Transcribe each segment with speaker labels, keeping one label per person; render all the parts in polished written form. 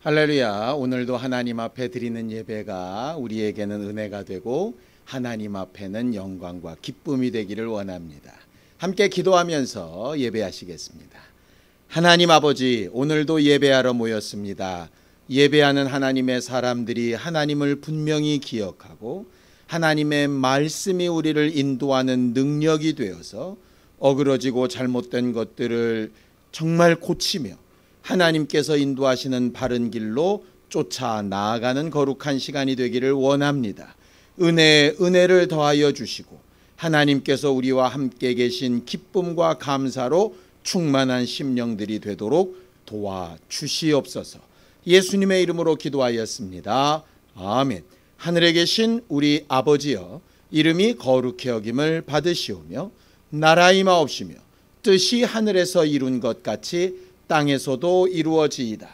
Speaker 1: 할렐루야. 오늘도 하나님 앞에 드리는 예배가 우리에게는 은혜가 되고 하나님 앞에는 영광과 기쁨이 되기를 원합니다. 함께 기도하면서 예배하시겠습니다. 하나님 아버지, 오늘도 예배하러 모였습니다. 예배하는 하나님의 사람들이 하나님을 분명히 기억하고 하나님의 말씀이 우리를 인도하는 능력이 되어서 어그러지고 잘못된 것들을 정말 고치며 하나님께서 인도하시는 바른 길로 쫓아 나아가는 거룩한 시간이 되기를 원합니다. 은혜를 더하여 주시고 하나님께서 우리와 함께 계신 기쁨과 감사로 충만한 심령들이 되도록 도와주시옵소서. 예수님의 이름으로 기도하였습니다. 아멘. 하늘에 계신 우리 아버지여, 이름이 거룩히 여김을 받으시오며 나라 임하옵시며 뜻이 하늘에서 이룬 것 같이 땅에서도 이루어지이다.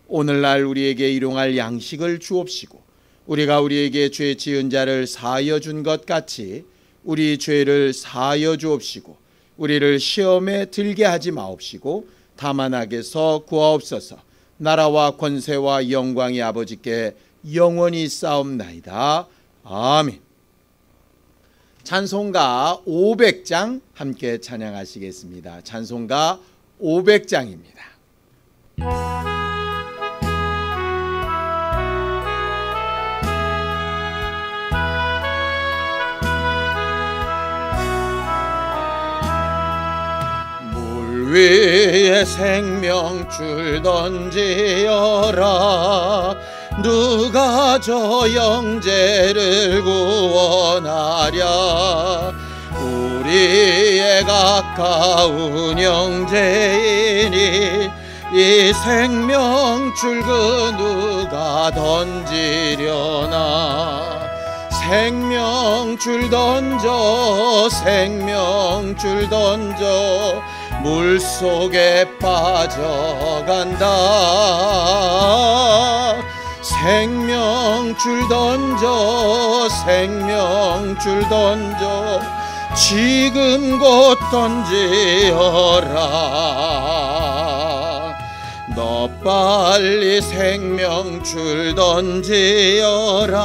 Speaker 1: 오늘날 우리에게 일용할 양식을 주옵시고 우리가 우리에게 죄 지은 자를 사하여 준 것 같이 우리 죄를 사하여 주옵시고 우리를 시험에 들게 하지 마옵시고 다만 악에서 구하옵소서. 나라와 권세와 영광이 아버지께 영원히 싸움나이다. 아멘. 찬송가 500장 함께 찬양하시겠습니다. 찬송가 500장입니다. 물 위에 생명줄 던지어라. 누가 저 형제를 구원하랴. 우리의 가까운 형제이니 이 생명줄 그 누가 던지려나. 생명줄 던져 생명줄 던져 물속에 빠져간다. 생명줄 던져 생명줄 던져 지금 곧 던지어라. 너 빨리 생명줄 던지어라.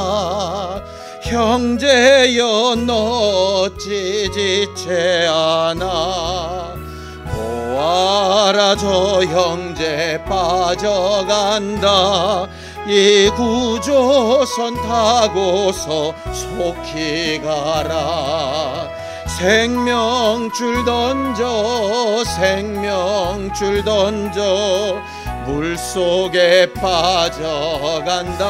Speaker 1: 형제여 너 찌지체 않아. 보아라 저 형제 빠져간다. 이 구조선 타고서 속히 가라. 생명줄 던져 생명줄 던져 물속에 빠져간다.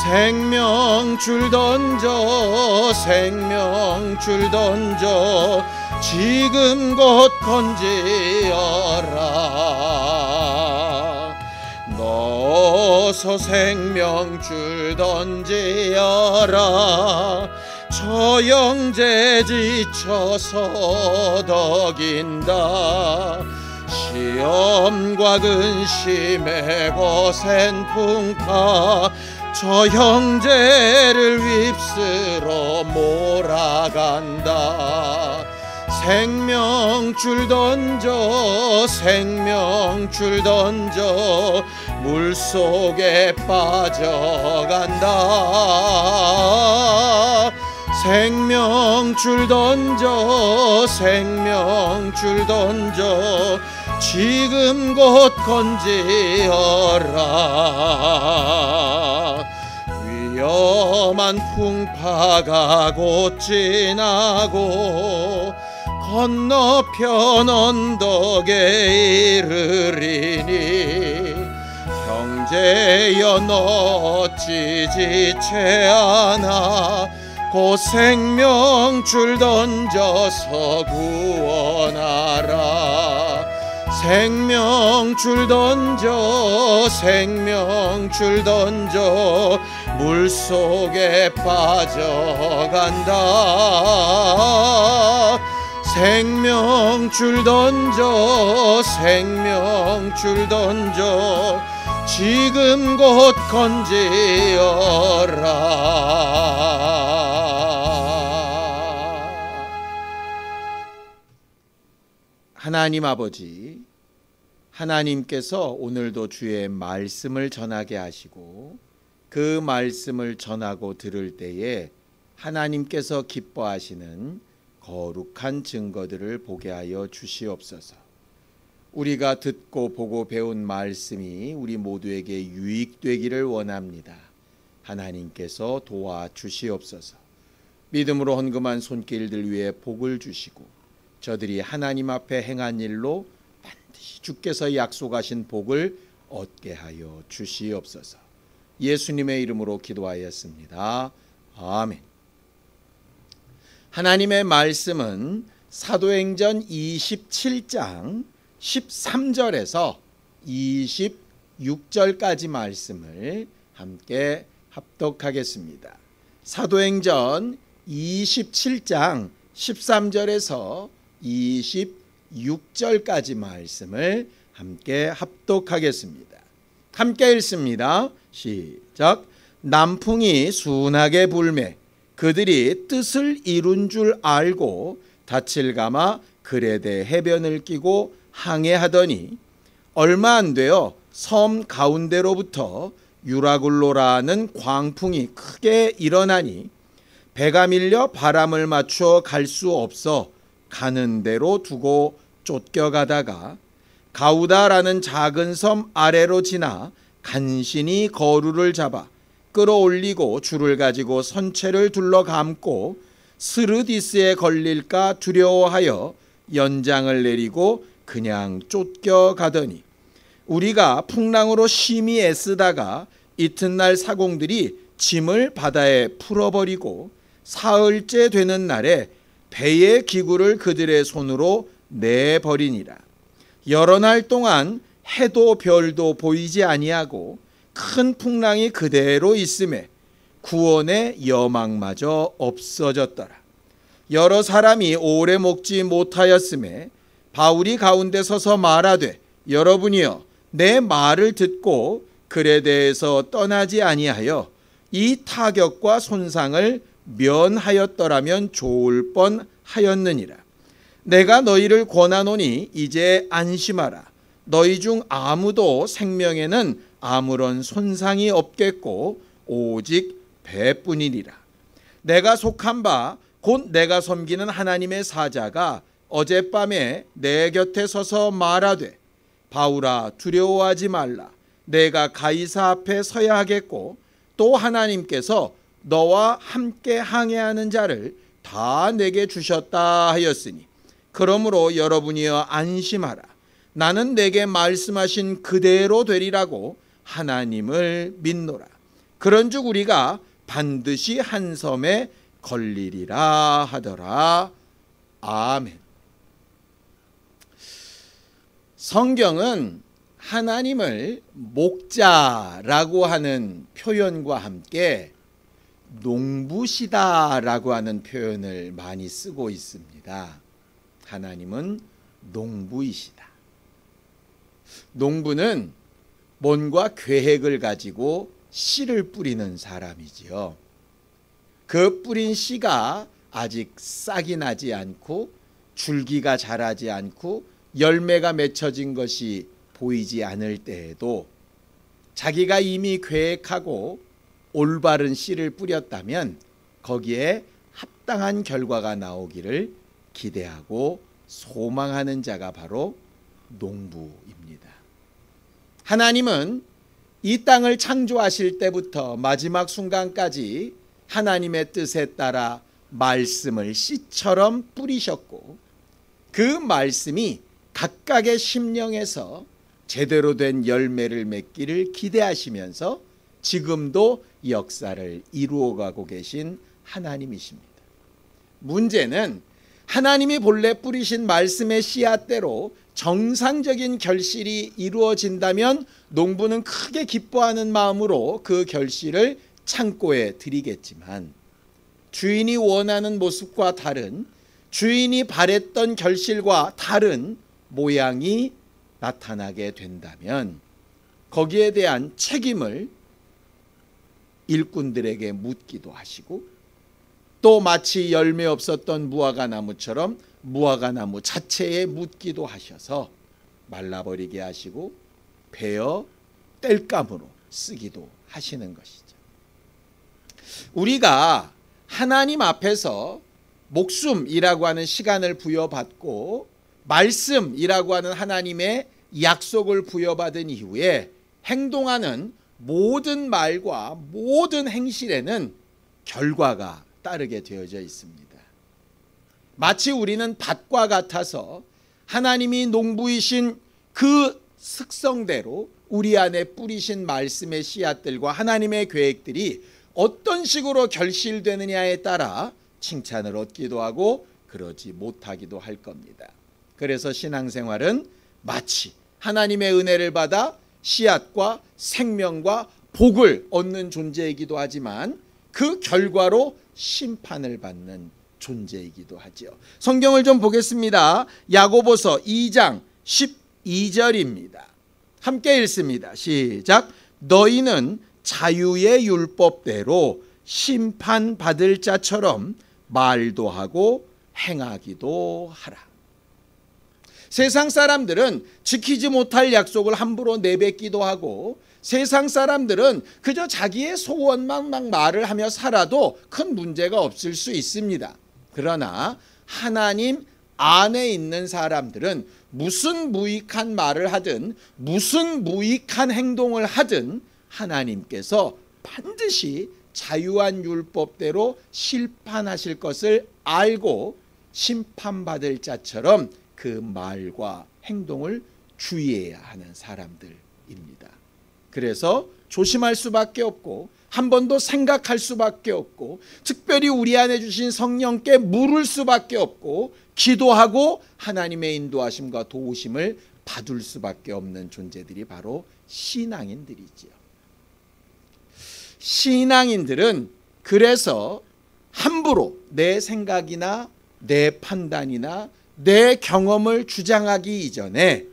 Speaker 1: 생명줄 던져 생명줄 던져 지금 곧 던지어라. 넣어서 생명줄 던지어라. 저 형제 지쳐서 덕인다. 시험과 근심에 거센 풍파 저 형제를 휩쓸어 몰아간다. 생명줄 던져 생명줄 던져 물속에 빠져간다. 생명줄 던져 생명줄 던져 지금 곧 건지어라. 위험한 풍파가 곧 지나고 건너편 언덕에 이르리니 형제여 너 찌지체 않아. 곧 생명줄 던져서 구원하라. 생명줄 던져 생명줄 던져 물속에 빠져간다. 생명줄 던져 생명줄 던져 지금 곧 건지어라. 하나님 아버지, 하나님께서 오늘도 주의 말씀을 전하게 하시고 그 말씀을 전하고 들을 때에 하나님께서 기뻐하시는 거룩한 증거들을 보게 하여 주시옵소서. 우리가 듣고 보고 배운 말씀이 우리 모두에게 유익되기를 원합니다. 하나님께서 도와주시옵소서. 믿음으로 헌금한 손길들 위해 복을 주시고 저들이 하나님 앞에 행한 일로 반드시 주께서 약속하신 복을 얻게 하여 주시옵소서. 예수님의 이름으로 기도하였습니다. 아멘. 하나님의 말씀은 사도행전 27장 13절에서 26절까지 말씀을 함께 합독하겠습니다. 사도행전 27장 13절에서 26절까지 말씀을 함께 합독하겠습니다. 함께 읽습니다. 시작. 남풍이 순하게 불매 그들이 뜻을 이룬 줄 알고 닻을 감아 그레데 해변을 끼고 항해하더니 얼마 안 되어 섬 가운데로부터 유라굴로라는 광풍이 크게 일어나니 배가 밀려 바람을 맞춰 갈 수 없어 가는 대로 두고 쫓겨가다가 가우다라는 작은 섬 아래로 지나 간신히 거루를 잡아 끌어올리고 줄을 가지고 선체를 둘러 감고 스르디스에 걸릴까 두려워하여 연장을 내리고 그냥 쫓겨가더니 우리가 풍랑으로 심히 애쓰다가 이튿날 사공들이 짐을 바다에 풀어버리고 사흘째 되는 날에 배의 기구를 그들의 손으로 내버리니라. 여러 날 동안 해도 별도 보이지 아니하고 큰 풍랑이 그대로 있음에 구원의 여망마저 없어졌더라. 여러 사람이 오래 먹지 못하였음에 바울이 가운데 서서 말하되 여러분이여 내 말을 듣고 그레데에서 떠나지 아니하여 이 타격과 손상을 면하였더라면 좋을 뻔하였느니라. 내가 너희를 권하노니 이제 안심하라. 너희 중 아무도 생명에는 아무런 손상이 없겠고 오직 배뿐이니라. 내가 속한 바 곧 내가 섬기는 하나님의 사자가 어젯밤에 내 곁에 서서 말하되 바울아 두려워하지 말라. 내가 가이사 앞에 서야 하겠고 또 하나님께서 너와 함께 항해하는 자를 다 내게 주셨다 하였으니 그러므로 여러분이여 안심하라. 나는 내게 말씀하신 그대로 되리라고 하나님을 믿노라. 그런즉 우리가 반드시 한 섬에 걸리리라 하더라. 아멘. 성경은 하나님을 목자라고 하는 표현과 함께 농부시다라고 하는 표현을 많이 쓰고 있습니다. 하나님은 농부이시다. 농부는 뭔가 계획을 가지고 씨를 뿌리는 사람이지요. 그 뿌린 씨가 아직 싹이 나지 않고 줄기가 자라지 않고 열매가 맺혀진 것이 보이지 않을 때에도 자기가 이미 계획하고 올바른 씨를 뿌렸다면 거기에 합당한 결과가 나오기를 기대하고 소망하는 자가 바로 농부입니다. 하나님은 이 땅을 창조하실 때부터 마지막 순간까지 하나님의 뜻에 따라 말씀을 씨처럼 뿌리셨고 그 말씀이 각각의 심령에서 제대로 된 열매를 맺기를 기대하시면서 지금도 역사를 이루어가고 계신 하나님이십니다. 문제는 하나님이 본래 뿌리신 말씀의 씨앗대로 정상적인 결실이 이루어진다면 농부는 크게 기뻐하는 마음으로 그 결실을 창고에 드리겠지만 주인이 원하는 모습과 다른, 주인이 바랬던 결실과 다른 모양이 나타나게 된다면 거기에 대한 책임을 일꾼들에게 묻기도 하시고 또 마치 열매 없었던 무화과 나무처럼 무화과 나무 자체에 묻기도 하셔서 말라버리게 하시고 베어 땔감으로 쓰기도 하시는 것이죠. 우리가 하나님 앞에서 목숨이라고 하는 시간을 부여받고 말씀이라고 하는 하나님의 약속을 부여받은 이후에 행동하는 모든 말과 모든 행실에는 결과가 따르게 되어져 있습니다. 마치 우리는 밭과 같아서 하나님이 농부이신 그 특성대로 우리 안에 뿌리신 말씀의 씨앗들과 하나님의 계획들이 어떤 식으로 결실되느냐에 따라 칭찬을 얻기도 하고 그러지 못하기도 할 겁니다. 그래서 신앙생활은 마치 하나님의 은혜를 받아 씨앗과 생명과 복을 얻는 존재이기도 하지만 그 결과로 심판을 받는 존재이기도 하죠. 성경을 좀 보겠습니다. 야고보서 2장 12절입니다. 함께 읽습니다. 시작. 너희는 자유의 율법대로 심판받을 자처럼 말도 하고 행하기도 하라. 세상 사람들은 지키지 못할 약속을 함부로 내뱉기도 하고 세상 사람들은 그저 자기의 소원만 막 말을 하며 살아도 큰 문제가 없을 수 있습니다. 그러나 하나님 안에 있는 사람들은 무슨 무익한 말을 하든 무슨 무익한 행동을 하든 하나님께서 반드시 자유한 율법대로 심판하실 것을 알고 심판받을 자처럼 그 말과 행동을 주의해야 하는 사람들입니다. 그래서 조심할 수밖에 없고 한 번 더 생각할 수밖에 없고 특별히 우리 안에 주신 성령께 물을 수밖에 없고 기도하고 하나님의 인도하심과 도우심을 받을 수밖에 없는 존재들이 바로 신앙인들이지요. 신앙인들은 그래서 함부로 내 생각이나 내 판단이나 내 경험을 주장하기 이전에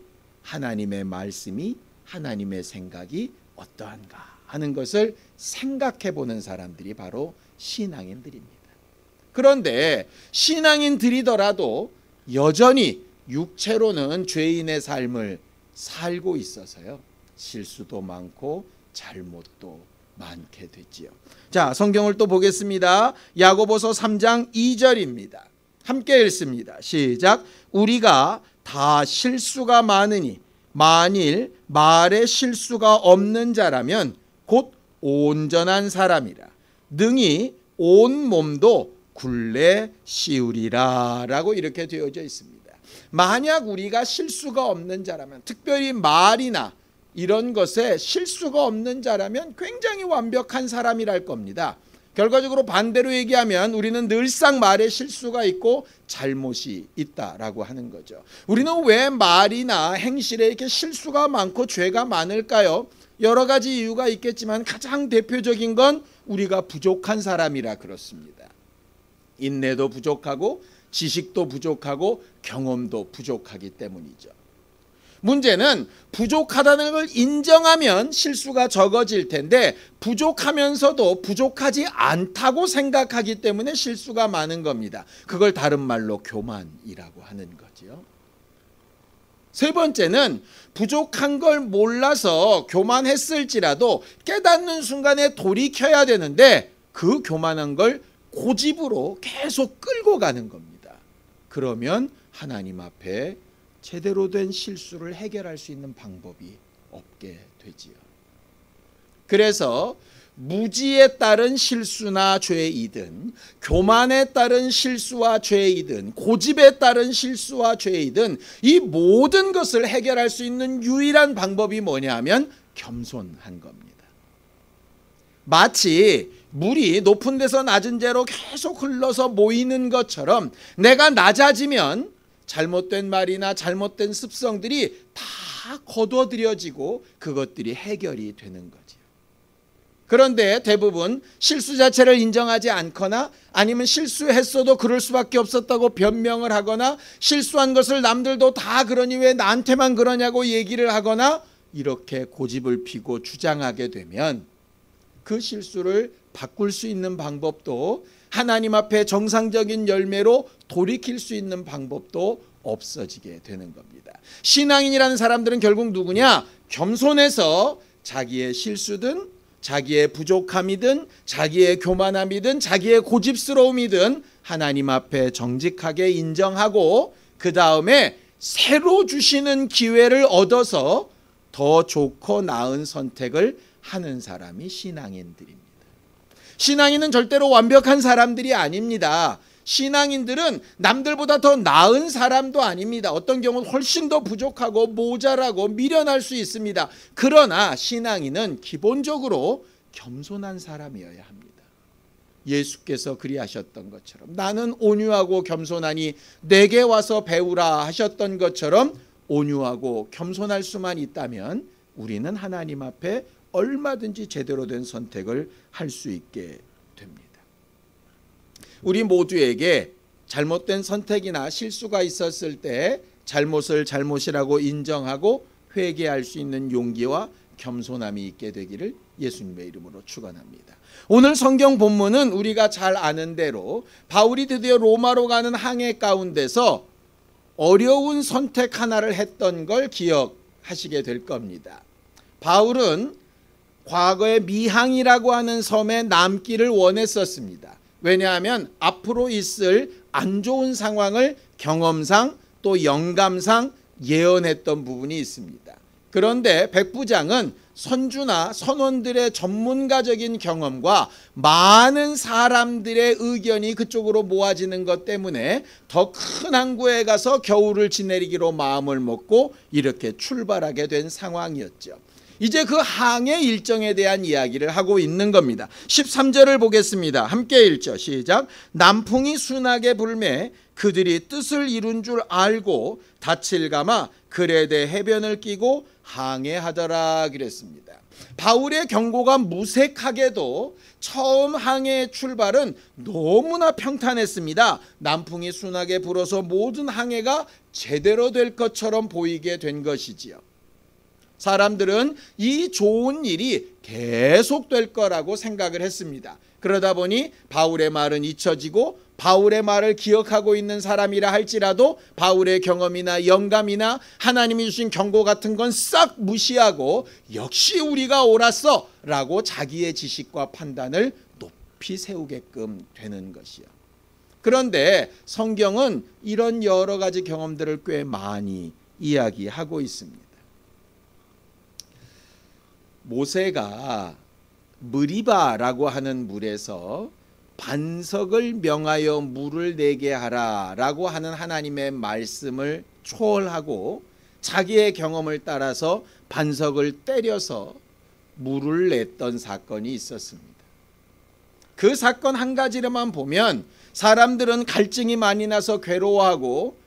Speaker 1: 하나님의 말씀이 하나님의 생각이 어떠한가 하는 것을 생각해 보는 사람들이 바로 신앙인들입니다. 그런데 신앙인들이더라도 여전히 육체로는 죄인의 삶을 살고 있어서요. 실수도 많고 잘못도 많게 되지요. 자, 성경을 또 보겠습니다. 야고보서 3장 2절입니다. 함께 읽습니다. 시작. 우리가 다 실수가 많으니 만일 말에 실수가 없는 자라면 곧 온전한 사람이라 능히 온 몸도 굴레 씌우리라 라고 이렇게 되어져 있습니다. 만약 우리가 실수가 없는 자라면 특별히 말이나 이런 것에 실수가 없는 자라면 굉장히 완벽한 사람이랄 겁니다. 결과적으로 반대로 얘기하면 우리는 늘상 말에 실수가 있고 잘못이 있다라고 하는 거죠. 우리는 왜 말이나 행실에 이렇게 실수가 많고 죄가 많을까요? 여러 가지 이유가 있겠지만 가장 대표적인 건 우리가 부족한 사람이라 그렇습니다. 인내도 부족하고 지식도 부족하고 경험도 부족하기 때문이죠. 문제는 부족하다는 걸 인정하면 실수가 적어질 텐데 부족하면서도 부족하지 않다고 생각하기 때문에 실수가 많은 겁니다. 그걸 다른 말로 교만이라고 하는 거죠. 세 번째는 부족한 걸 몰라서 교만했을지라도 깨닫는 순간에 돌이켜야 되는데 그 교만한 걸 고집으로 계속 끌고 가는 겁니다. 그러면 하나님 앞에 제대로 된 실수를 해결할 수 있는 방법이 없게 되지요. 그래서 무지에 따른 실수나 죄이든 교만에 따른 실수와 죄이든 고집에 따른 실수와 죄이든 이 모든 것을 해결할 수 있는 유일한 방법이 뭐냐면 겸손한 겁니다. 마치 물이 높은 데서 낮은 데로 계속 흘러서 모이는 것처럼 내가 낮아지면 잘못된 말이나 잘못된 습성들이 다 거둬들여지고 그것들이 해결이 되는 거죠. 그런데 대부분 실수 자체를 인정하지 않거나 아니면 실수했어도 그럴 수밖에 없었다고 변명을 하거나 실수한 것을 남들도 다 그러니 왜 나한테만 그러냐고 얘기를 하거나 이렇게 고집을 피고 주장하게 되면 그 실수를 바꿀 수 있는 방법도 하나님 앞에 정상적인 열매로 돌이킬 수 있는 방법도 없어지게 되는 겁니다. 신앙인이라는 사람들은 결국 누구냐? 겸손해서 자기의 실수든 자기의 부족함이든 자기의 교만함이든 자기의 고집스러움이든 하나님 앞에 정직하게 인정하고 그 다음에 새로 주시는 기회를 얻어서 더 좋고 나은 선택을 하는 사람이 신앙인들입니다. 신앙인은 절대로 완벽한 사람들이 아닙니다. 신앙인들은 남들보다 더 나은 사람도 아닙니다. 어떤 경우는 훨씬 더 부족하고 모자라고 미련할 수 있습니다. 그러나 신앙인은 기본적으로 겸손한 사람이어야 합니다. 예수께서 그리하셨던 것처럼 나는 온유하고 겸손하니 내게 와서 배우라 하셨던 것처럼 온유하고 겸손할 수만 있다면 우리는 하나님 앞에 얼마든지 제대로 된 선택을 할 수 있게 됩니다. 우리 모두에게 잘못된 선택이나 실수가 있었을 때 잘못을 잘못이라고 인정하고 회개할 수 있는 용기와 겸손함이 있게 되기를 예수님의 이름으로 축원합니다. 오늘 성경 본문은 우리가 잘 아는 대로 바울이 드디어 로마로 가는 항해 가운데서 어려운 선택 하나를 했던 걸 기억하시게 될 겁니다. 바울은 과거에 미항이라고 하는 섬에 남기를 원했었습니다. 왜냐하면 앞으로 있을 안 좋은 상황을 경험상 또 영감상 예언했던 부분이 있습니다. 그런데 백부장은 선주나 선원들의 전문가적인 경험과 많은 사람들의 의견이 그쪽으로 모아지는 것 때문에 더 큰 항구에 가서 겨울을 지내기로 마음을 먹고 이렇게 출발하게 된 상황이었죠. 이제 그 항해 일정에 대한 이야기를 하고 있는 겁니다. 13절을 보겠습니다. 함께 읽죠. 시작. 남풍이 순하게 불매 그들이 뜻을 이룬 줄 알고 닻을 감아 그레데 해변을 끼고 항해하더라 그랬습니다. 바울의 경고가 무색하게도 처음 항해의 출발은 너무나 평탄했습니다. 남풍이 순하게 불어서 모든 항해가 제대로 될 것처럼 보이게 된 것이지요. 사람들은 이 좋은 일이 계속될 거라고 생각을 했습니다. 그러다 보니 바울의 말은 잊혀지고 바울의 말을 기억하고 있는 사람이라 할지라도 바울의 경험이나 영감이나 하나님이 주신 경고 같은 건 싹 무시하고 역시 우리가 옳았어 라고 자기의 지식과 판단을 높이 세우게끔 되는 것이요. 그런데 성경은 이런 여러 가지 경험들을 꽤 많이 이야기하고 있습니다. 모세가 무리바라고 하는 물에서 반석을 명하여 물을 내게 하라라고 하는 하나님의 말씀을 초월하고 자기의 경험을 따라서 반석을 때려서 물을 냈던 사건이 있었습니다. 그 사건 한 가지로만 보면 사람들은 갈증이 많이 나서 괴로워하고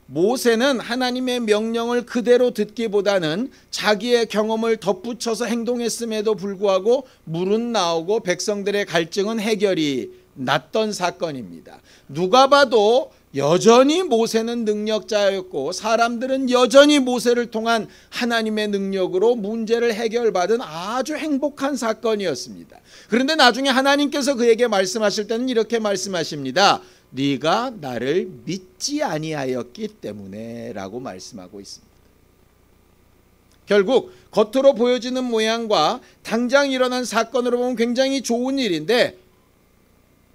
Speaker 1: 모세는 하나님의 명령을 그대로 듣기보다는 자기의 경험을 덧붙여서 행동했음에도 불구하고 물은 나오고 백성들의 갈증은 해결이 났던 사건입니다. 누가 봐도 여전히 모세는 능력자였고 사람들은 여전히 모세를 통한 하나님의 능력으로 문제를 해결받은 아주 행복한 사건이었습니다. 그런데 나중에 하나님께서 그에게 말씀하실 때는 이렇게 말씀하십니다. 네가 나를 믿지 아니하였기 때문에 라고 말씀하고 있습니다. 결국 겉으로 보여지는 모양과 당장 일어난 사건으로 보면 굉장히 좋은 일인데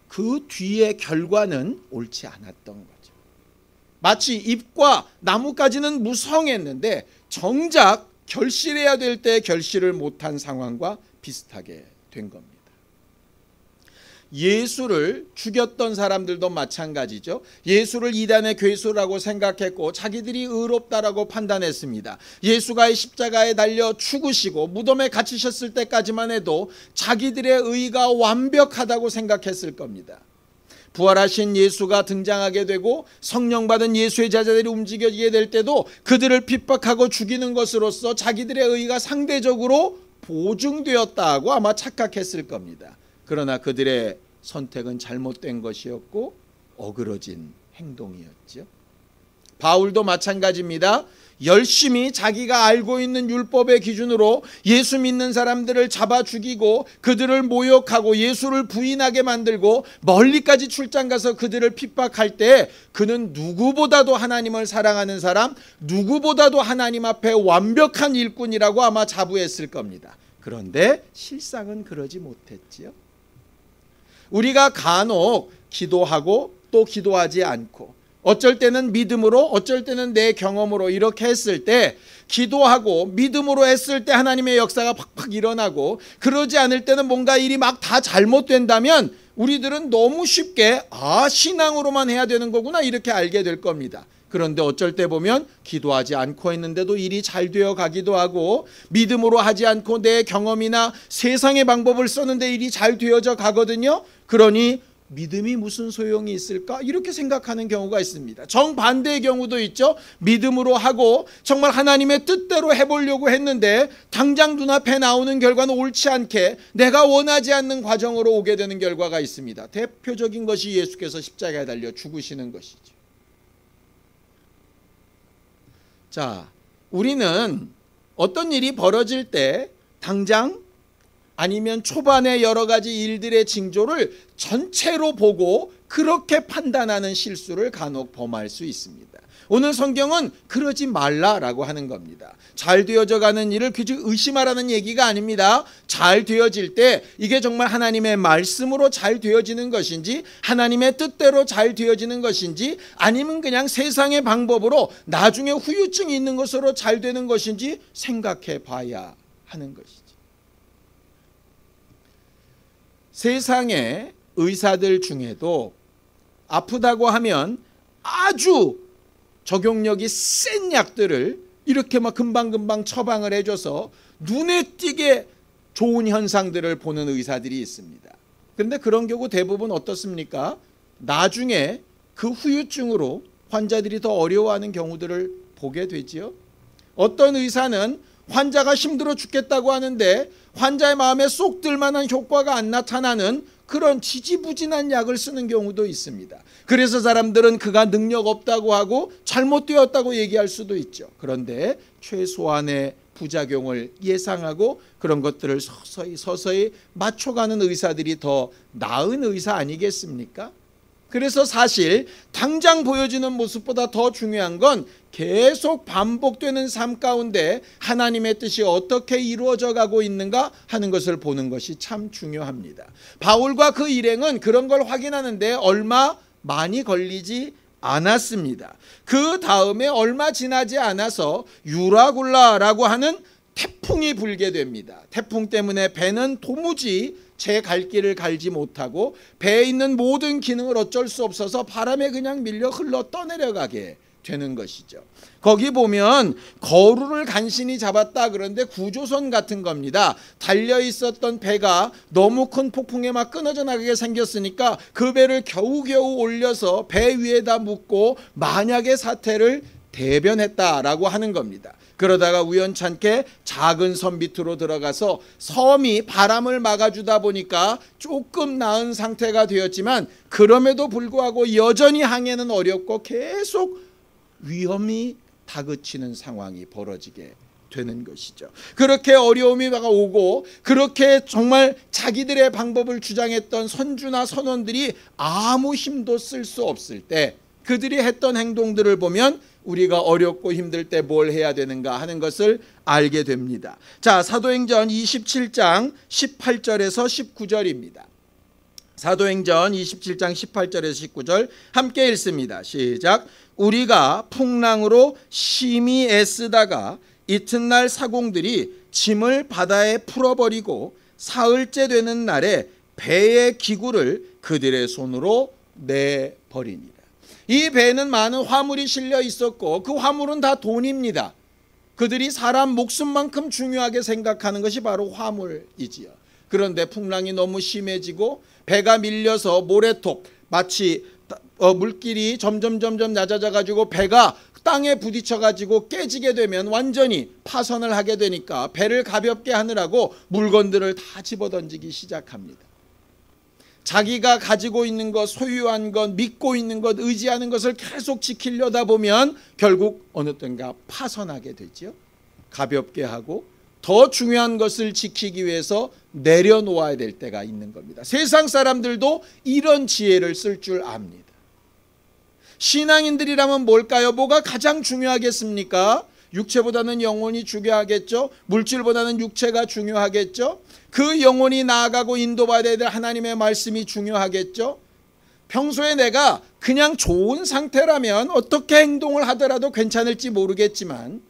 Speaker 1: 그 뒤의 결과는 옳지 않았던 거죠. 마치 잎과 나무까지는 무성했는데 정작 결실해야 될 때 결실을 못한 상황과 비슷하게 된 겁니다. 예수를 죽였던 사람들도 마찬가지죠. 예수를 이단의 괴수라고 생각했고 자기들이 의롭다라고 판단했습니다. 예수가 십자가에 달려 죽으시고 무덤에 갇히셨을 때까지만 해도 자기들의 의가 완벽하다고 생각했을 겁니다. 부활하신 예수가 등장하게 되고 성령 받은 예수의 제자들이 움직여지게 될 때도 그들을 핍박하고 죽이는 것으로서 자기들의 의가 상대적으로 보증되었다고 아마 착각했을 겁니다. 그러나 그들의 선택은 잘못된 것이었고 어그러진 행동이었죠. 바울도 마찬가지입니다. 열심히 자기가 알고 있는 율법의 기준으로 예수 믿는 사람들을 잡아 죽이고 그들을 모욕하고 예수를 부인하게 만들고 멀리까지 출장 가서 그들을 핍박할 때 그는 누구보다도 하나님을 사랑하는 사람, 누구보다도 하나님 앞에 완벽한 일꾼이라고 아마 자부했을 겁니다. 그런데 실상은 그러지 못했지요. 우리가 간혹 기도하고 또 기도하지 않고 어쩔 때는 믿음으로 어쩔 때는 내 경험으로 이렇게 했을 때 기도하고 믿음으로 했을 때 하나님의 역사가 팍팍 일어나고 그러지 않을 때는 뭔가 일이 막 다 잘못된다면 우리들은 너무 쉽게 신앙으로만 해야 되는 거구나 이렇게 알게 될 겁니다. 그런데 어쩔 때 보면 기도하지 않고 했는데도 일이 잘 되어 가기도 하고 믿음으로 하지 않고 내 경험이나 세상의 방법을 썼는데 일이 잘 되어져 가거든요. 그러니 믿음이 무슨 소용이 있을까? 이렇게 생각하는 경우가 있습니다. 정반대의 경우도 있죠. 믿음으로 하고 정말 하나님의 뜻대로 해보려고 했는데 당장 눈앞에 나오는 결과는 옳지 않게 내가 원하지 않는 과정으로 오게 되는 결과가 있습니다. 대표적인 것이 예수께서 십자가에 달려 죽으시는 것이죠. 자, 우리는 어떤 일이 벌어질 때 당장 아니면 초반에 여러 가지 일들의 징조를 전체로 보고 그렇게 판단하는 실수를 간혹 범할 수 있습니다. 오늘 성경은 그러지 말라라고 하는 겁니다. 잘 되어져 가는 일을 그저 의심하라는 얘기가 아닙니다. 잘 되어질 때 이게 정말 하나님의 말씀으로 잘 되어지는 것인지 하나님의 뜻대로 잘 되어지는 것인지 아니면 그냥 세상의 방법으로 나중에 후유증이 있는 것으로 잘 되는 것인지 생각해 봐야 하는 것이죠. 세상의 의사들 중에도 아프다고 하면 아주 적용력이 센 약들을 이렇게 막 금방금방 처방을 해줘서 눈에 띄게 좋은 현상들을 보는 의사들이 있습니다. 그런데 그런 경우 대부분 어떻습니까? 나중에 그 후유증으로 환자들이 더 어려워하는 경우들을 보게 되지요. 어떤 의사는 환자가 힘들어 죽겠다고 하는데 환자의 마음에 쏙 들만한 효과가 안 나타나는 그런 지지부진한 약을 쓰는 경우도 있습니다. 그래서 사람들은 그가 능력 없다고 하고 잘못되었다고 얘기할 수도 있죠. 그런데 최소한의 부작용을 예상하고 그런 것들을 서서히 맞춰가는 의사들이 더 나은 의사 아니겠습니까? 그래서 사실 당장 보여지는 모습보다 더 중요한 건 계속 반복되는 삶 가운데 하나님의 뜻이 어떻게 이루어져 가고 있는가 하는 것을 보는 것이 참 중요합니다. 바울과 그 일행은 그런 걸 확인하는데 얼마 많이 걸리지 않았습니다. 그 다음에 얼마 지나지 않아서 유라굴라라고 하는 태풍이 불게 됩니다. 태풍 때문에 배는 도무지 제 갈 길을 갈지 못하고 배에 있는 모든 기능을 어쩔 수 없어서 바람에 그냥 밀려 흘러 떠내려가게 되는 것이죠. 거기 보면 거루를 간신히 잡았다 그런데 구조선 같은 겁니다. 달려 있었던 배가 너무 큰 폭풍에 막 끊어져 나가게 생겼으니까 그 배를 겨우겨우 올려서 배 위에다 묻고 만약의 사태를 대변했다라고 하는 겁니다. 그러다가 우연찮게 작은 섬 밑으로 들어가서 섬이 바람을 막아주다 보니까 조금 나은 상태가 되었지만 그럼에도 불구하고 여전히 항해는 어렵고 계속 위험이 다그치는 상황이 벌어지게 되는 것이죠. 그렇게 어려움이 오고 그렇게 정말 자기들의 방법을 주장했던 선주나 선원들이 아무 힘도 쓸 수 없을 때 그들이 했던 행동들을 보면 우리가 어렵고 힘들 때 뭘 해야 되는가 하는 것을 알게 됩니다. 자, 사도행전 27장 18절에서 19절입니다. 사도행전 27장 18절에서 19절 함께 읽습니다. 시작. 우리가 풍랑으로 심히 애쓰다가 이튿날 사공들이 짐을 바다에 풀어버리고 사흘째 되는 날에 배의 기구를 그들의 손으로 내버리니라. 이 배는 많은 화물이 실려 있었고 그 화물은 다 돈입니다. 그들이 사람 목숨만큼 중요하게 생각하는 것이 바로 화물이지요. 그런데 풍랑이 너무 심해지고 배가 밀려서 모래톱 마치 물길이 점점 낮아져 가지고 배가 땅에 부딪혀 가지고 깨지게 되면 완전히 파선을 하게 되니까 배를 가볍게 하느라고 물건들을 다 집어던지기 시작합니다. 자기가 가지고 있는 것, 소유한 것, 믿고 있는 것, 의지하는 것을 계속 지키려다 보면 결국 어느 땐가 파선하게 되죠. 가볍게 하고 더 중요한 것을 지키기 위해서 내려놓아야 될 때가 있는 겁니다. 세상 사람들도 이런 지혜를 쓸 줄 압니다. 신앙인들이라면 뭘까요? 뭐가 가장 중요하겠습니까? 육체보다는 영혼이 중요하겠죠. 물질보다는 육체가 중요하겠죠. 그 영혼이 나아가고 인도받아야 될 하나님의 말씀이 중요하겠죠. 평소에 내가 그냥 좋은 상태라면 어떻게 행동을 하더라도 괜찮을지 모르겠지만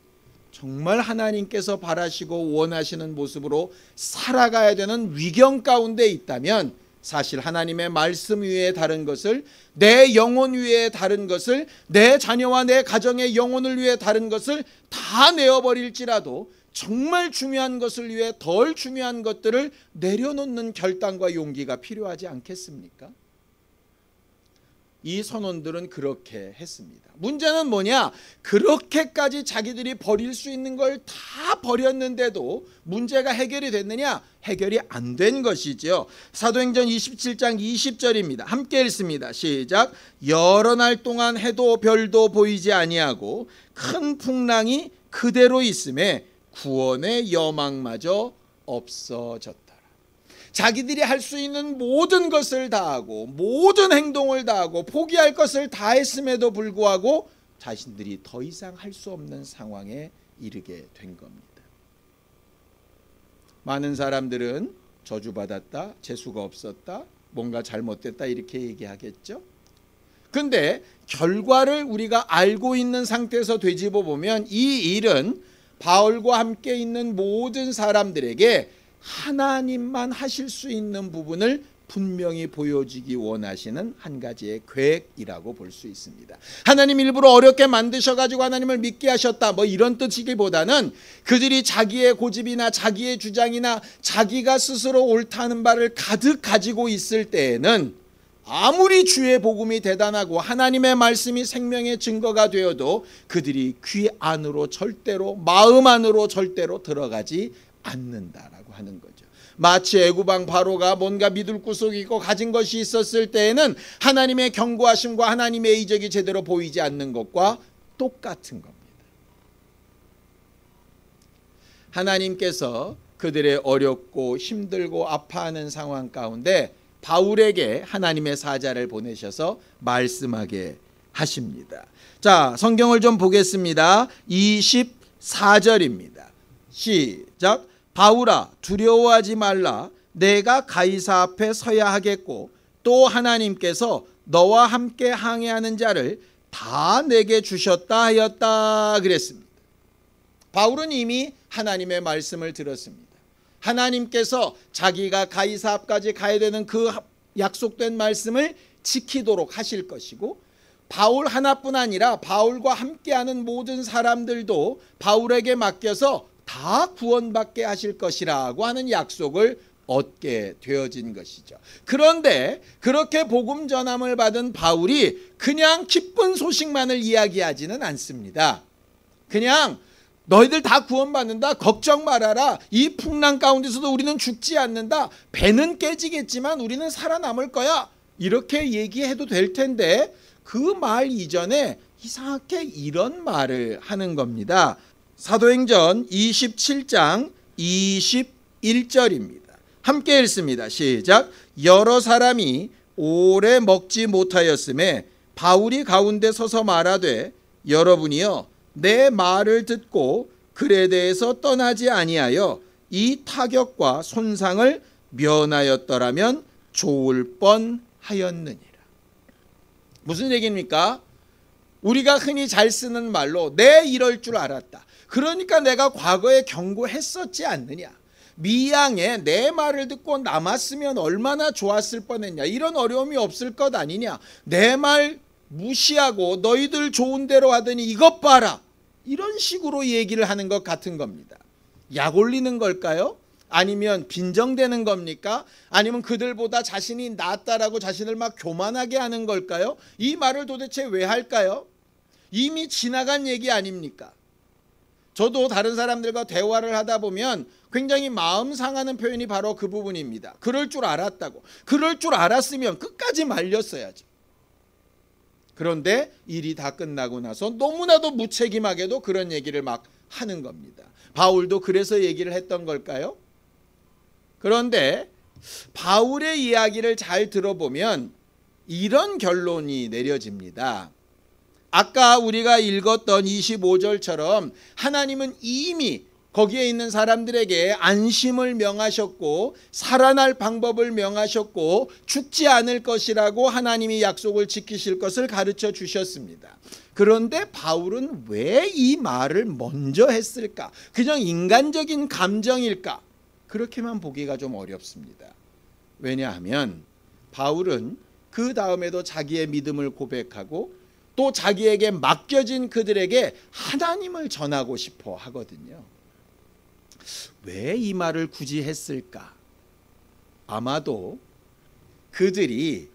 Speaker 1: 정말 하나님께서 바라시고 원하시는 모습으로 살아가야 되는 위경 가운데 있다면 사실 하나님의 말씀 위에 다른 것을, 내 영혼 위에 다른 것을, 내 자녀와 내 가정의 영혼을 위해 다른 것을 다 내어버릴지라도 정말 중요한 것을 위해 덜 중요한 것들을 내려놓는 결단과 용기가 필요하지 않겠습니까? 이 선원들은 그렇게 했습니다. 문제는 뭐냐? 그렇게까지 자기들이 버릴 수 있는 걸 다 버렸는데도 문제가 해결이 됐느냐? 해결이 안 된 것이죠. 사도행전 27장 20절입니다. 함께 읽습니다. 시작. 여러 날 동안 해도 별도 보이지 아니하고 큰 풍랑이 그대로 있음에 구원의 여망마저 없어졌다. 자기들이 할 수 있는 모든 것을 다하고 모든 행동을 다하고 포기할 것을 다 했음에도 불구하고 자신들이 더 이상 할 수 없는 상황에 이르게 된 겁니다. 많은 사람들은 저주받았다, 재수가 없었다, 뭔가 잘못됐다 이렇게 얘기하겠죠. 근데 결과를 우리가 알고 있는 상태에서 되짚어 보면 이 일은 바울과 함께 있는 모든 사람들에게 하나님만 하실 수 있는 부분을 분명히 보여주기 원하시는 한 가지의 계획이라고 볼 수 있습니다. 하나님 일부러 어렵게 만드셔가지고 하나님을 믿게 하셨다 뭐 이런 뜻이기보다는 그들이 자기의 고집이나 자기의 주장이나 자기가 스스로 옳다는 바를 가득 가지고 있을 때에는 아무리 주의 복음이 대단하고 하나님의 말씀이 생명의 증거가 되어도 그들이 귀 안으로 절대로, 마음 안으로 절대로 들어가지 않는다라고 하는 거죠. 마치 애굽왕 바로가 뭔가 믿을 구석이 있고 가진 것이 있었을 때에는 하나님의 경고하심과 하나님의 이적이 제대로 보이지 않는 것과 똑같은 겁니다. 하나님께서 그들의 어렵고 힘들고 아파하는 상황 가운데 바울에게 하나님의 사자를 보내셔서 말씀하게 하십니다. 자, 성경을 좀 보겠습니다. 24절입니다. 시작. 바울아, 두려워하지 말라. 내가 가이사 앞에 서야 하겠고 또 하나님께서 너와 함께 항해하는 자를 다 내게 주셨다 하였다 그랬습니다. 바울은 이미 하나님의 말씀을 들었습니다. 하나님께서 자기가 가이사 앞까지 가야 되는 그 약속된 말씀을 지키도록 하실 것이고 바울 하나뿐 아니라 바울과 함께하는 모든 사람들도 바울에게 맡겨서 다 구원받게 하실 것이라고 하는 약속을 얻게 되어진 것이죠. 그런데 그렇게 복음 전함을 받은 바울이 그냥 기쁜 소식만을 이야기하지는 않습니다. 그냥 너희들 다 구원받는다, 걱정 말아라, 이 풍랑 가운데서도 우리는 죽지 않는다, 배는 깨지겠지만 우리는 살아남을 거야, 이렇게 얘기해도 될 텐데 그 말 이전에 이상하게 이런 말을 하는 겁니다. 사도행전 27장 21절입니다. 함께 읽습니다. 시작. 여러 사람이 오래 먹지 못하였음에 바울이 가운데 서서 말하되 여러분이여 내 말을 듣고 그레데에서 떠나지 아니하여 이 타격과 손상을 면하였더라면 좋을 뻔하였느니라. 무슨 얘기입니까? 우리가 흔히 잘 쓰는 말로 내 이럴 줄 알았다. 그러니까 내가 과거에 경고했었지 않느냐. 미양에 내 말을 듣고 남았으면 얼마나 좋았을 뻔했냐. 이런 어려움이 없을 것 아니냐. 내 말 무시하고 너희들 좋은 대로 하더니 이것 봐라. 이런 식으로 얘기를 하는 것 같은 겁니다. 약 올리는 걸까요? 아니면 빈정대는 겁니까? 아니면 그들보다 자신이 낫다라고 자신을 막 교만하게 하는 걸까요? 이 말을 도대체 왜 할까요? 이미 지나간 얘기 아닙니까? 저도 다른 사람들과 대화를 하다 보면 굉장히 마음 상하는 표현이 바로 그 부분입니다. 그럴 줄 알았다고. 그럴 줄 알았으면 끝까지 말렸어야죠. 그런데 일이 다 끝나고 나서 너무나도 무책임하게도 그런 얘기를 막 하는 겁니다. 바울도 그래서 얘기를 했던 걸까요? 그런데 바울의 이야기를 잘 들어보면 이런 결론이 내려집니다. 아까 우리가 읽었던 25절처럼 하나님은 이미 거기에 있는 사람들에게 안심을 명하셨고 살아날 방법을 명하셨고 죽지 않을 것이라고 하나님이 약속을 지키실 것을 가르쳐 주셨습니다. 그런데 바울은 왜 이 말을 먼저 했을까? 그냥 인간적인 감정일까? 그렇게만 보기가 좀 어렵습니다. 왜냐하면 바울은 그 다음에도 자기의 믿음을 고백하고 또 자기에게 맡겨진 그들에게 하나님을 전하고 싶어 하거든요. 왜 이 말을 굳이 했을까? 아마도 그들이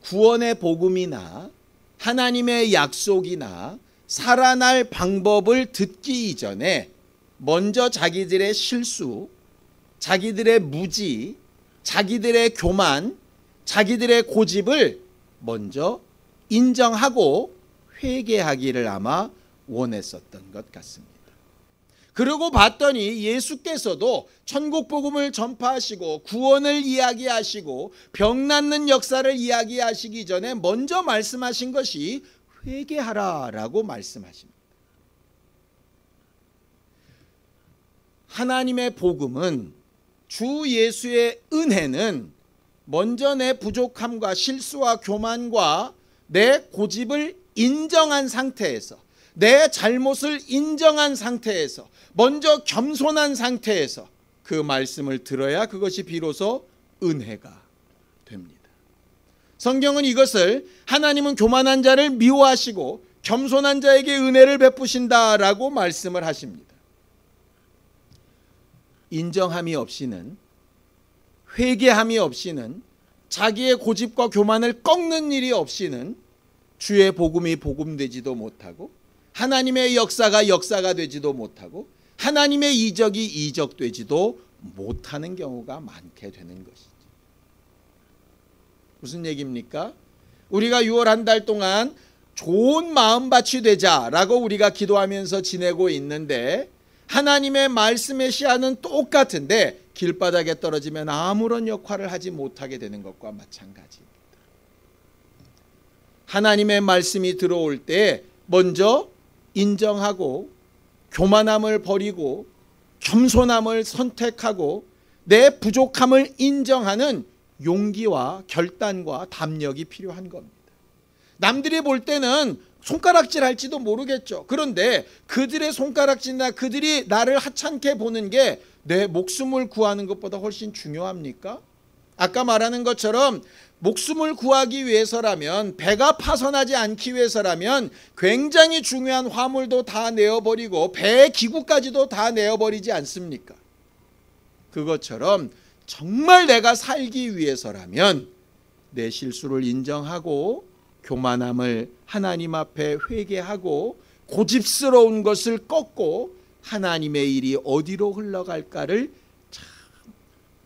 Speaker 1: 구원의 복음이나 하나님의 약속이나 살아날 방법을 듣기 이전에 먼저 자기들의 실수, 자기들의 무지, 자기들의 교만, 자기들의 고집을 먼저 인정하고 회개하기를 아마 원했었던 것 같습니다. 그러고 봤더니 예수께서도 천국 복음을 전파하시고 구원을 이야기하시고 병 낫는 역사를 이야기하시기 전에 먼저 말씀하신 것이 회개하라라고 말씀하십니다. 하나님의 복음은 주 예수의 은혜는 먼저 내 부족함과 실수와 교만과 내 고집을 인정한 상태에서 내 잘못을 인정한 상태에서 먼저 겸손한 상태에서 그 말씀을 들어야 그것이 비로소 은혜가 됩니다. 성경은 이것을 하나님은 교만한 자를 미워하시고 겸손한 자에게 은혜를 베푸신다라고 말씀을 하십니다. 인정함이 없이는 회개함이 없이는 자기의 고집과 교만을 꺾는 일이 없이는 주의 복음이 복음되지도 못하고 하나님의 역사가 되지도 못하고 하나님의 이적이 이적되지도 못하는 경우가 많게 되는 것이죠. 무슨 얘기입니까? 우리가 6월 한 달 동안 좋은 마음밭이 되자라고 우리가 기도하면서 지내고 있는데 하나님의 말씀의 씨앗은 똑같은데 길바닥에 떨어지면 아무런 역할을 하지 못하게 되는 것과 마찬가지입니다. 하나님의 말씀이 들어올 때 먼저 인정하고 교만함을 버리고 겸손함을 선택하고 내 부족함을 인정하는 용기와 결단과 담력이 필요한 겁니다. 남들이 볼 때는 손가락질 할지도 모르겠죠. 그런데 그들의 손가락질이나 그들이 나를 하찮게 보는 게 내 목숨을 구하는 것보다 훨씬 중요합니까? 아까 말하는 것처럼 목숨을 구하기 위해서라면, 배가 파손하지 않기 위해서라면 굉장히 중요한 화물도 다 내어버리고 배의 기구까지도 다 내어버리지 않습니까? 그것처럼 정말 내가 살기 위해서라면 내 실수를 인정하고 교만함을 하나님 앞에 회개하고 고집스러운 것을 꺾고 하나님의 일이 어디로 흘러갈까를 참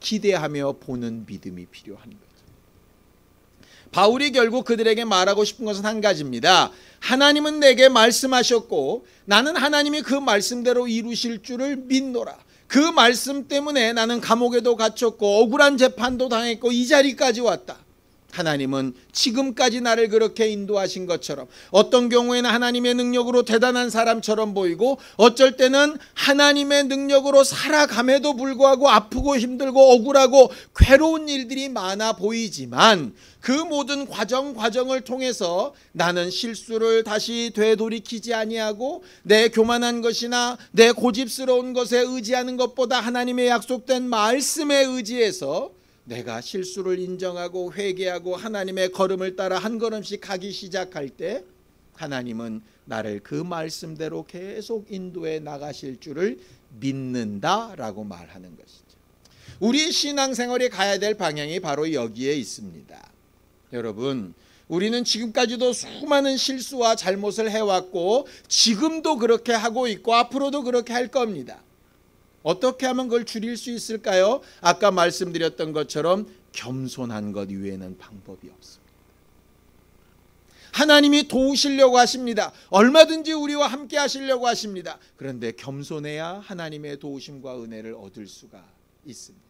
Speaker 1: 기대하며 보는 믿음이 필요한 거죠. 바울이 결국 그들에게 말하고 싶은 것은 한 가지입니다. 하나님은 내게 말씀하셨고 나는 하나님이 그 말씀대로 이루실 줄을 믿노라. 그 말씀 때문에 나는 감옥에도 갇혔고 억울한 재판도 당했고 이 자리까지 왔다. 하나님은 지금까지 나를 그렇게 인도하신 것처럼 어떤 경우에는 하나님의 능력으로 대단한 사람처럼 보이고 어쩔 때는 하나님의 능력으로 살아감에도 불구하고 아프고 힘들고 억울하고 괴로운 일들이 많아 보이지만 그 모든 과정을 통해서 나는 실수를 다시 되돌이키지 아니하고 내 교만한 것이나 내 고집스러운 것에 의지하는 것보다 하나님의 약속된 말씀에 의지해서 내가 실수를 인정하고 회개하고 하나님의 걸음을 따라 한 걸음씩 가기 시작할 때 하나님은 나를 그 말씀대로 계속 인도해 나가실 줄을 믿는다라고 말하는 것이죠. 우리 신앙생활이 가야 될 방향이 바로 여기에 있습니다. 여러분, 우리는 지금까지도 수많은 실수와 잘못을 해왔고 지금도 그렇게 하고 있고 앞으로도 그렇게 할 겁니다. 어떻게 하면 그걸 줄일 수 있을까요? 아까 말씀드렸던 것처럼 겸손한 것 이외에는 방법이 없습니다. 하나님이 도우시려고 하십니다. 얼마든지 우리와 함께 하시려고 하십니다. 그런데 겸손해야 하나님의 도우심과 은혜를 얻을 수가 있습니다.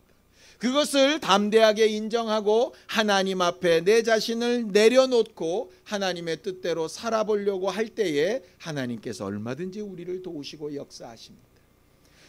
Speaker 1: 그것을 담대하게 인정하고 하나님 앞에 내 자신을 내려놓고 하나님의 뜻대로 살아보려고 할 때에 하나님께서 얼마든지 우리를 도우시고 역사하십니다.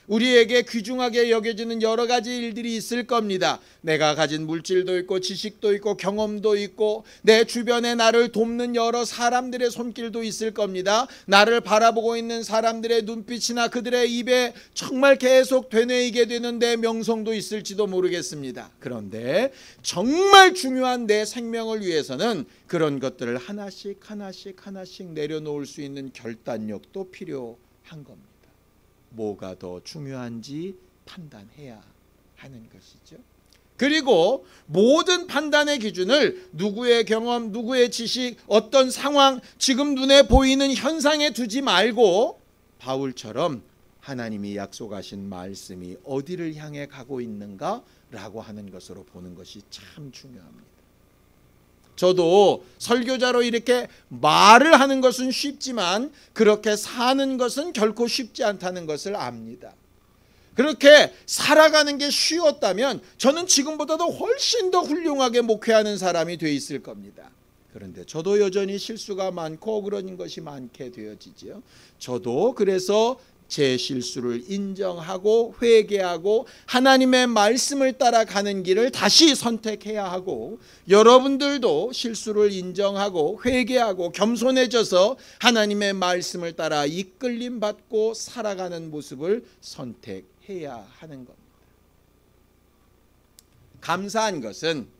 Speaker 1: 우리에게 귀중하게 여겨지는 여러 가지 일들이 있을 겁니다. 내가 가진 물질도 있고 지식도 있고 경험도 있고 내 주변에 나를 돕는 여러 사람들의 손길도 있을 겁니다. 나를 바라보고 있는 사람들의 눈빛이나 그들의 입에 정말 계속 되뇌이게 되는 내 명성도 있을지도 모르겠습니다. 그런데 정말 중요한 내 생명을 위해서는 그런 것들을 하나씩 내려놓을 수 있는 결단력도 필요한 겁니다. 뭐가 더 중요한지 판단해야 하는 것이죠. 그리고 모든 판단의 기준을 누구의 경험, 누구의 지식, 어떤 상황, 지금 눈에 보이는 현상에 두지 말고 바울처럼 하나님이 약속하신 말씀이 어디를 향해 가고 있는가라고 하는 것으로 보는 것이 참 중요합니다. 저도 설교자로 이렇게 말을 하는 것은 쉽지만 그렇게 사는 것은 결코 쉽지 않다는 것을 압니다. 그렇게 살아가는 게 쉬웠다면 저는 지금보다도 훨씬 더 훌륭하게 목회하는 사람이 돼 있을 겁니다. 그런데 저도 여전히 실수가 많고 어그러진 것이 많게 되어지죠. 저도 그래서 제 실수를 인정하고 회개하고 하나님의 말씀을 따라가는 길을 다시 선택해야 하고, 여러분들도 실수를 인정하고 회개하고 겸손해져서 하나님의 말씀을 따라 이끌림 받고 살아가는 모습을 선택해야 하는 겁니다. 감사한 것은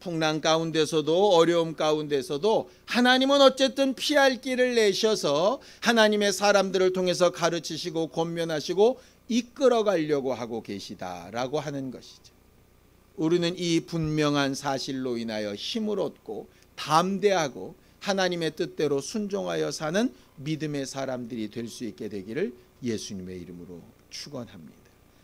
Speaker 1: 풍랑 가운데서도 어려움 가운데서도 하나님은 어쨌든 피할 길을 내셔서 하나님의 사람들을 통해서 가르치시고 권면하시고 이끌어가려고 하고 계시다라고 하는 것이죠. 우리는 이 분명한 사실로 인하여 힘을 얻고 담대하고 하나님의 뜻대로 순종하여 사는 믿음의 사람들이 될 수 있게 되기를 예수님의 이름으로 축원합니다.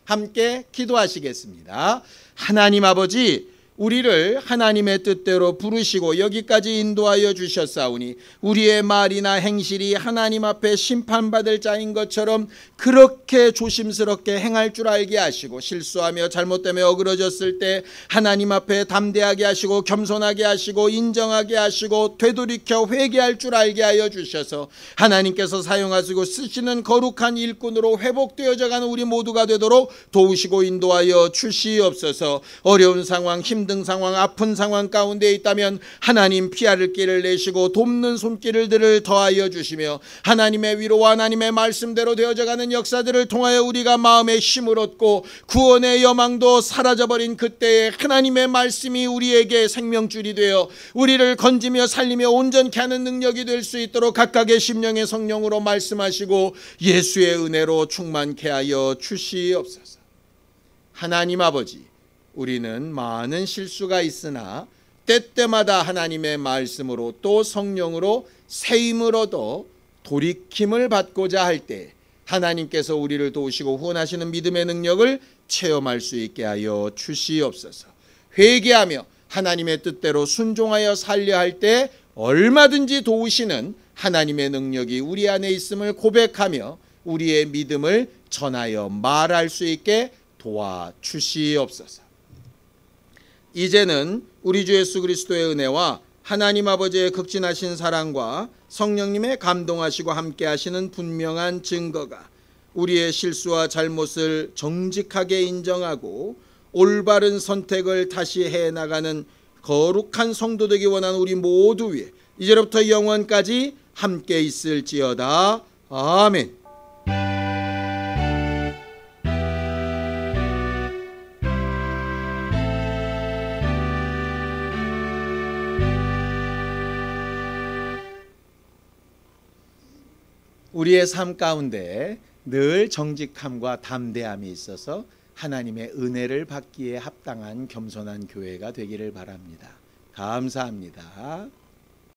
Speaker 1: 함께 기도하시겠습니다. 하나님 아버지, 우리를 하나님의 뜻대로 부르시고 여기까지 인도하여 주셨사오니 우리의 말이나 행실이 하나님 앞에 심판받을 자인 것처럼 그렇게 조심스럽게 행할 줄 알게 하시고, 실수하며 잘못되며 어그러졌을 때 하나님 앞에 담대하게 하시고 겸손하게 하시고 인정하게 하시고 되돌이켜 회개할 줄 알게 하여 주셔서 하나님께서 사용하시고 쓰시는 거룩한 일꾼으로 회복되어져 가는 우리 모두가 되도록 도우시고 인도하여 주시옵소서. 어려운 상황, 힘든 상황, 아픈 상황 가운데 있다면 하나님 피할 길을 내시고 돕는 손길들을 더하여 주시며 하나님의 위로와 하나님의 말씀대로 되어져 가는 역사들을 통하여 우리가 마음의 힘을 얻고 구원의 여망도 사라져버린 그때에 하나님의 말씀이 우리에게 생명줄이 되어 우리를 건지며 살리며 온전케 하는 능력이 될 수 있도록 각각의 심령의 성령으로 말씀하시고 예수의 은혜로 충만케 하여 주시옵소서. 하나님 아버지, 우리는 많은 실수가 있으나 때때마다 하나님의 말씀으로 또 성령으로 세임을 얻어 돌이킴을 받고자 할 때 하나님께서 우리를 도우시고 후원하시는 믿음의 능력을 체험할 수 있게 하여 주시옵소서. 회개하며 하나님의 뜻대로 순종하여 살려 할 때 얼마든지 도우시는 하나님의 능력이 우리 안에 있음을 고백하며 우리의 믿음을 전하여 말할 수 있게 도와주시옵소서. 이제는 우리 주 예수 그리스도의 은혜와 하나님 아버지의 극진하신 사랑과 성령님의 감동하시고 함께 하시는 분명한 증거가 우리의 실수와 잘못을 정직하게 인정하고 올바른 선택을 다시 해나가는 거룩한 성도 되기 원하는 우리 모두 위에 이제로부터 영원까지 함께 있을지어다. 아멘. 우리의 삶 가운데 늘 정직함과 담대함이 있어서 하나님의 은혜를 받기에 합당한 겸손한 교회가 되기를 바랍니다. 감사합니다.